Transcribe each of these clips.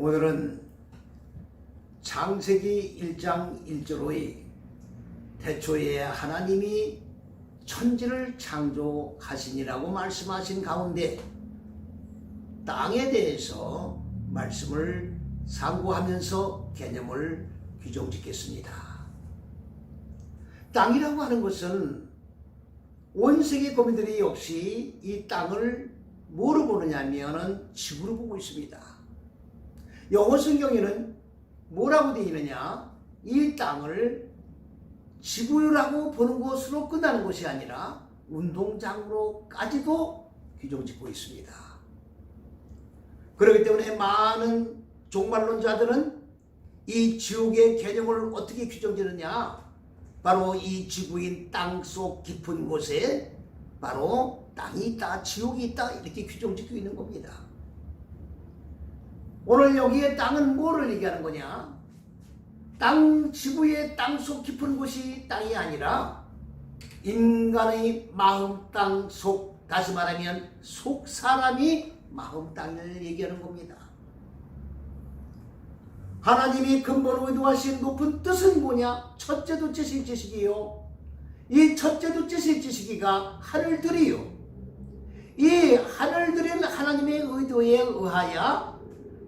오늘은 창세기 1장 1절의 태초에 하나님이 천지를 창조하시니라고 말씀하신 가운데 땅에 대해서 말씀을 상고하면서 개념을 규정짓겠습니다. 땅이라고 하는 것은 온 세계 국민들이 역시 이 땅을 뭐로 보느냐 하면 지구로 보고 있습니다. 영어 성경에는 뭐라고 되어 있느냐? 이 땅을 지구라고 보는 것으로 끝나는 것이 아니라 운동장으로까지도 규정짓고 있습니다. 그렇기 때문에 많은 종말론자들은 이 지옥의 개념을 어떻게 규정짓느냐? 바로 이 지구인 땅 속 깊은 곳에 바로 땅이 있다, 지옥이 있다 이렇게 규정짓고 있는 겁니다. 오늘 여기에 땅은 뭐를 얘기하는 거냐? 지구의 땅 속 깊은 곳이 땅이 아니라 인간의 마음 땅 속, 다시 말하면 속 사람이 마음 땅을 얘기하는 겁니다. 하나님이 근본 의도하신 높은 뜻은 뭐냐? 첫째, 둘째, 셋째 시기요. 이 첫째, 둘째, 셋째 시기가 하늘들이요. 이 하늘들은 하나님의 의도에 의하여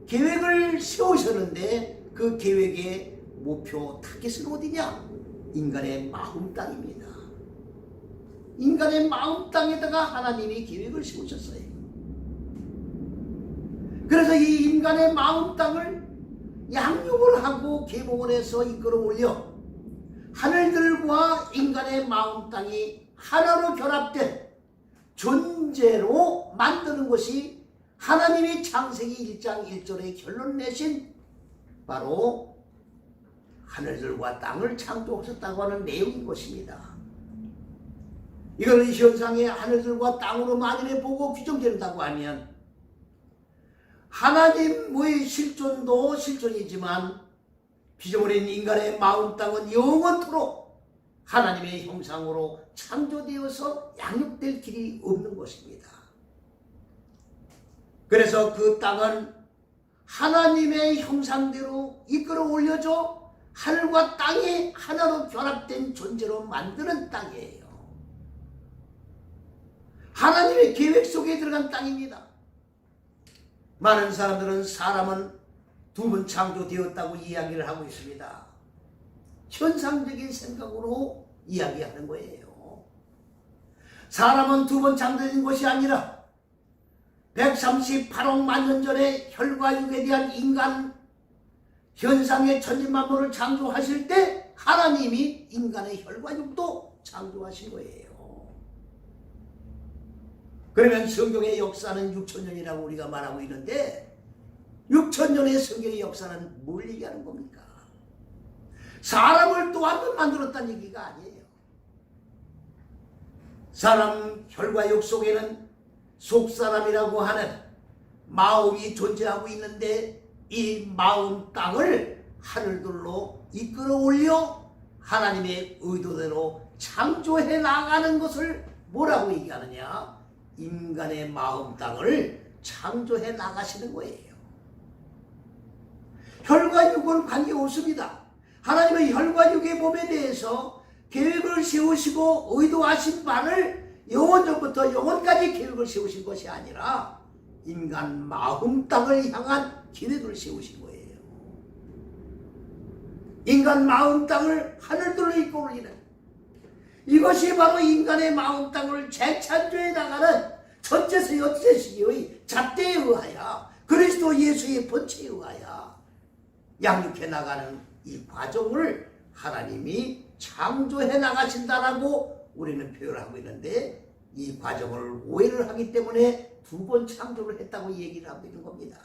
계획을 세우셨는데 그 계획의 목표 타겟은 어디냐? 인간의 마음 땅입니다. 인간의 마음 땅에다가 하나님이 계획을 세우셨어요. 그래서 이 인간의 마음 땅을 양육을 하고 계몽을 해서 이끌어 올려 하늘들과 인간의 마음 땅이 하나로 결합된 존재로 만드는 것이 하나님이 창세기 1장 1절에 결론 내신 바로 하늘들과 땅을 창조하셨다고 하는 내용인 것입니다. 이걸 현상의 하늘들과 땅으로 만일에 보고 규정된다고 하면 하나님의 실존도 실존이지만 피조물인 인간의 마음 땅은 영원토록 하나님의 형상으로 창조되어서 양육될 길이 없는 것입니다. 그래서 그 땅은 하나님의 형상대로 이끌어 올려줘 하늘과 땅이 하나로 결합된 존재로 만드는 땅이에요. 하나님의 계획 속에 들어간 땅입니다. 많은 사람들은 사람은 두 번 창조되었다고 이야기를 하고 있습니다. 현상적인 생각으로 이야기하는 거예요. 사람은 두 번 창조된 것이 아니라 138억 만 년 전에 혈과육에 대한 인간 현상의 천지만물을 창조하실 때 하나님이 인간의 혈과육도 창조하신 거예요. 그러면 성경의 역사는 6,000년이라고 우리가 말하고 있는데 6,000년의 성경의 역사는 뭘 얘기하는 겁니까? 사람을 또 한 번 만들었다는 얘기가 아니에요. 사람 혈과육 속에는 속사람이라고 하는 마음이 존재하고 있는데 이 마음 땅을 하늘들로 이끌어 올려 하나님의 의도대로 창조해 나가는 것을 뭐라고 얘기하느냐? 인간의 마음 땅을 창조해 나가시는 거예요. 혈과 육은 관계없습니다. 하나님의 혈과 육의 몸에 대해서 계획을 세우시고 의도하신 바를 영원전부터 영원까지 계획을 세우신 것이 아니라 인간 마음 땅을 향한 계획을 세우신 거예요. 인간 마음 땅을 하늘들로 이끌어 올리는 이것이 바로 인간의 마음 땅을 재창조해 나가는 첫째서 여째 시기의 잣대에 의하여 그리스도 예수의 본체에 의하여 양육해 나가는 이 과정을 하나님이 창조해 나가신다라고 우리는 표현을 하고 있는데 이 과정을 오해를 하기 때문에 두 번 창조를 했다고 얘기를 하고 있는 겁니다.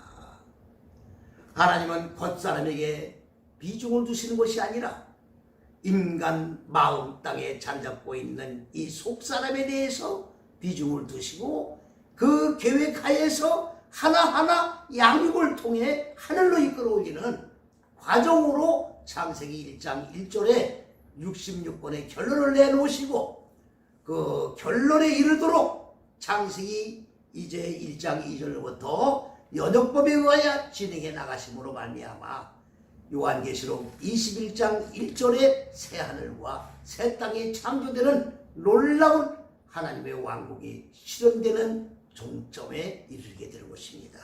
하나님은 겉사람에게 비중을 두시는 것이 아니라 인간 마음 땅에 자리 잡고 있는 이 속사람에 대해서 비중을 두시고 그 계획하에서 하나하나 양육을 통해 하늘로 이끌어 올리는 과정으로 창세기 1장 1절에 66권의 결론을 내놓으시고 그 결론에 이르도록 창세기 이제 1장 2절부터 연역법에 의하여 진행해 나가심으로 말미암아 요한계시록 21장 1절의 새 하늘과 새 땅이 창조되는 놀라운 하나님의 왕국이 실현되는 종점에 이르게 되는 것입니다.